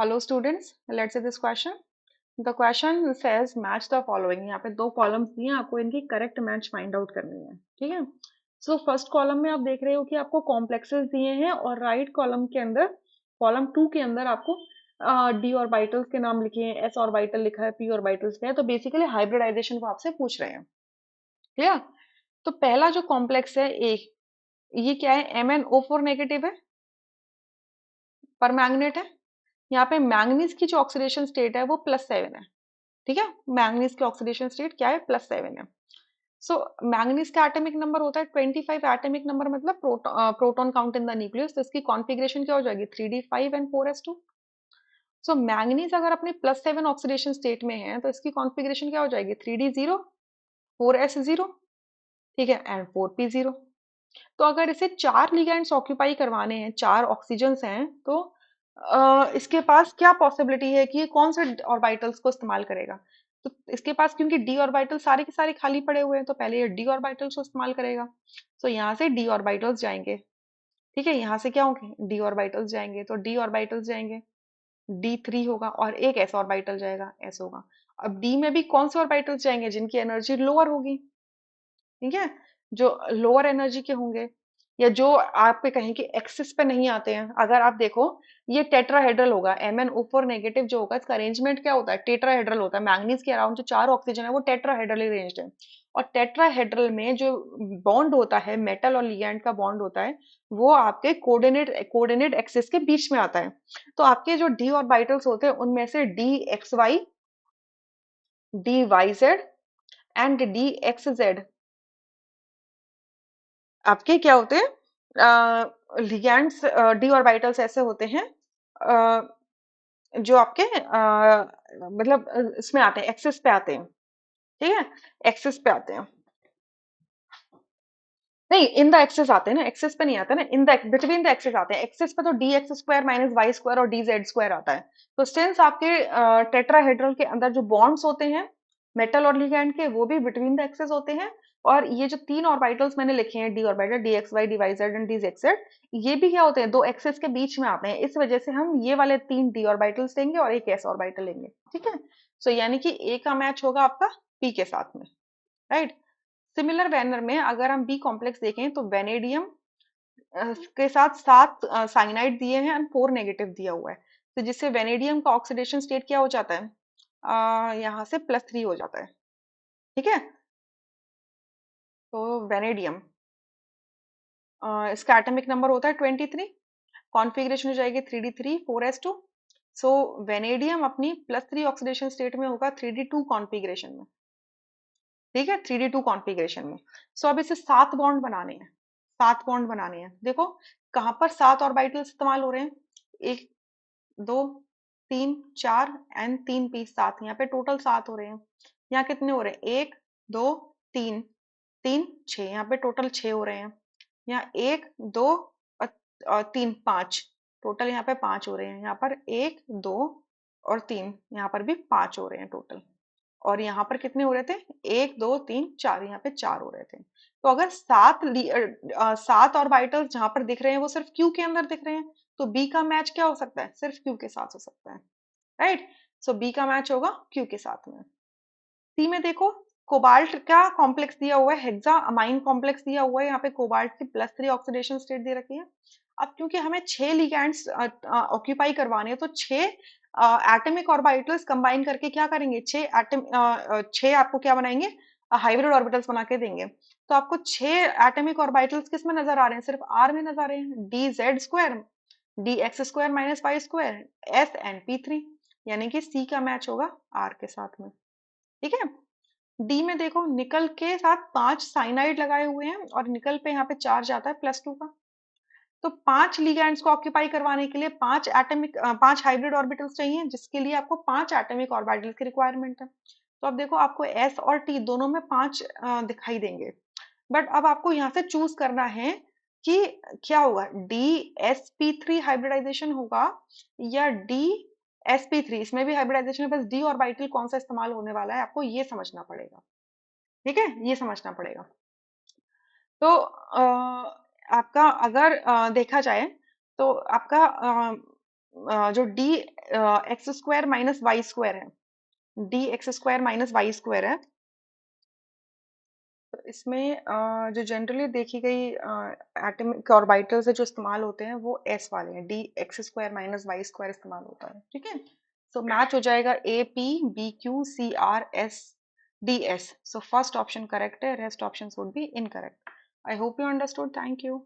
Hello students, let's see this question. The question says match the following. यहाँ पे दो columns दिए हैं, आपको इनकी करेक्ट मैच फाइंड आउट करनी है, ठीक है। सो फर्स्ट कॉलम में आप देख रहे हो कि आपको कॉम्प्लेक्सेस दिए हैं और राइट कॉलम के अंदर, कॉलम टू के अंदर आपको डी ऑर्बिटल्स के नाम लिखे हैं, एस ऑर्बिटल लिखा है, पी ऑर्बिटल्स लिखा है। तो बेसिकली हाइब्रिडाइजेशन को आपसे पूछ रहे हैं, क्लियर। तो पहला जो कॉम्प्लेक्स है ए, ये क्या है, MnO4 नेगेटिव है, पर मैग्नेट है। यहाँ पे मैंगनीज की जो ऑक्सीडेशन स्टेट है वो +7 है, ठीक है। मैंगनीज की ऑक्सीडेशन स्टेट क्या है, +7 है। सो मैंगनीज का एटॉमिक नंबर होता है 25। एटॉमिक नंबर मतलब proton count in the nucleus. तो इसकी कॉन्फ़िगरेशन क्या हो जाएगी, 3d5 and 4s2। So manganese अगर अपनी +7 ऑक्सीडेशन स्टेट में है तो इसकी कॉन्फ़िगरेशन क्या हो जाएगी, 3d0, 4s0, ठीक है, एंड 4p0। तो अगर इसे 4 लिगैंड्स ऑक्यूपाई करवाने हैं, 4 ऑक्सीजन्स हैं, तो इसके पास क्या पॉसिबिलिटी है कि ये कौन से ऑर्बिटल्स को इस्तेमाल करेगा। तो इसके पास क्योंकि डी ऑर्बिटल सारे के सारे खाली पड़े हुए हैं, तो पहले ये डी ऑर्बिटल्स को इस्तेमाल करेगा। तो यहाँ से डी ऑर्बिटल्स जाएंगे, ठीक है। यहाँ से क्या होंगे, डी ऑर्बिटल्स जाएंगे, तो डी ऑर्बिटल्स जाएंगे, D3 होगा, और एक एस ऑर्बिटल जाएगा, एस होगा। अब डी में भी कौन से ऑर्बिटल्स जाएंगे, जिनकी एनर्जी लोअर होगी, ठीक है, जो लोअर एनर्जी के होंगे, या जो आपके कहीं के एक्सिस पे नहीं आते हैं। अगर आप देखो, ये टेट्राहेड्रल होगा, MnO4 नेगेटिव जो होगा, इसका अरेंजमेंट क्या होता है, टेट्राहेड्रल होता है। मैंगनीज के अराउंड जो 4 ऑक्सीजन है वो टेट्राहेड्रली अरेंज्ड है। और टेट्राहेड्रल में जो बॉन्ड होता है, मेटल और लिगैंड का बॉन्ड होता है, वो आपके कोऑर्डिनेट एक्सिस के बीच में आता है। तो आपके जो डी ऑर्बिटल्स होते हैं उनमें से DXY, DYZ एंड DXZ आपके क्या होते हैं, लिगैंड्स, डी ऑर्बिटल्स ऐसे होते हैं अ, जो आपके मतलब इसमें आते हैं, एक्सिस पे आते हैं, ठीक है, एक्सिस पे आते हैं। नहीं, इन द एक्सिस आते हैं ना, एक्सिस पे नहीं आते ना, in the between the axis आते हैं। एक्सिस पे तो DX² - Y² और DZ² आता है। तो सिंस आपके टेट्राहेड्रल के अंदर जो बॉन्ड्स होते हैं मेटल और लिगैंड के, वो भी बिटवीन द एक्सिस होते हैं। और ये जो 3 ऑर्बिटल्स मैंने लिखे हैं, D orbital, DXY, DYZ and DZ, ये भी क्या होते हैं, दो एक्सिस के बीच में आते हैं। इस वजह से हम ये वाले 3 डी ऑर्बिटल्स लेंगे और एक एस ऑर्बिटल लेंगे, ठीक है। सो यानी कि ए का मैच होगा आपका पी के साथ में, राइट। सिमिलर वैनर में अगर हम बी कॉम्प्लेक्स देखें तो वेनेडियम के साथ 7 साइनाइड दिए हैं और 4 नेगेटिव दिया हुआ है। तो जिससे वेनेडियम का ऑक्सीडेशन स्टेट क्या हो जाता है, यहाँ से +3 हो जाता है, ठीक है। तो वेनेडियम, इसका एटॉमिक नंबर होता है 23। कॉन्फ़िगरेशन हो जाएगी 3d3 4s2। सो वेनेडियम अपनी +3 ऑक्सीडेशन स्टेट में होगा 3d2 कॉन्फ़िगरेशन में, ठीक है, 3d2 कॉन्फ़िगरेशन में। सो अब इसे 7 बॉन्ड बनाने हैं, 7 बॉन्ड बनाने हैं। देखो कहाँ पर 7 ऑर्बिटल्स इस्तेमाल हो रहे हैं, 1 2 3 4 एंड 3p, 7, यहाँ पे टोटल 7 हो रहे हैं। यहाँ कितने हो रहे हैं, 1 2 3 3 6, यहाँ पे टोटल 6 हो रहे हैं। यहाँ 1 2 और 3 5, टोटल यहाँ पे 5 हो रहे हैं। यहाँ पर 1 2 और 3, यहाँ पर भी 5 हो रहे हैं टोटल। और यहाँ पर कितने हो रहे थे, 1 2 3 4, यहाँ पे 4 हो रहे थे। तो अगर 7 ऑर्बिटल्स जहां पर दिख रहे हैं वो सिर्फ क्यू के अंदर दिख रहे हैं, तो बी का मैच क्या हो सकता है, सिर्फ क्यू के साथ हो सकता है, राइट। सो बी का मैच होगा क्यू के साथ में। सी में देखो, कोबाल्ट का कॉम्प्लेक्स दिया हुआ है, हेक्सा अमाइन कॉम्प्लेक्स दिया हुआ है। यहाँ पे कोबाल्ट की +3 ऑक्सीडेशन स्टेट दे रखी है। अब क्योंकि हमें 6 लिगैंड्स ऑक्यूपाई करवाने हैं, तो 6 एटॉमिक ऑर्बिटल्स कंबाइन करके क्या करेंगे, 6 आपको क्या बनाएंगे, हाइब्रिड ऑर्बिटल्स बना के देंगे। तो आपको 6 एटॉमिक ऑर्बिटल्स किस में नजर आ रहे हैं, सिर्फ आर में नजर आ रहे हैं, DZ², DX² - Y², S and P3। यानी कि सी का मैच होगा आर के साथ में, ठीक है। डी में देखो, निकल के साथ 5 साइनाइड लगाए हुए हैं और निकल पे यहाँ पे चार्ज आता है +2 का। तो 5 लिगैंड्स को ऑक्यूपाई करवाने के लिए 5 हाइब्रिड ऑर्बिटल्स चाहिए, जिसके लिए आपको 5 एटॉमिक ऑर्बिटल्स की रिक्वायरमेंट है। तो अब देखो, आपको एस और टी दोनों में 5 दिखाई देंगे। बट अब आपको यहाँ से चूज करना है कि क्या होगा, DsP3 हाइब्रिडाइजेशन होगा या DsP3, इसमें भी हाइब्रिडाइजेशन है, बस डी ऑर्बिटल कौन सा इस्तेमाल होने वाला है, आपको ये समझना पड़ेगा, ठीक है, ये समझना पड़ेगा। तो आपका अगर देखा जाए तो आपका जो d x square minus y square है, d x square minus y square है। तो इसमें जो जनरली देखी गई एटॉमिक ऑर्बिटल्स है जो इस्तेमाल होते हैं वो एस वाले हैं, d x square minus y square इस्तेमाल होता है, ठीक है। सो मैच हो जाएगा A P B Q C R S D S. So first option correct है, rest option would be incorrect. I hope you understood, thank you.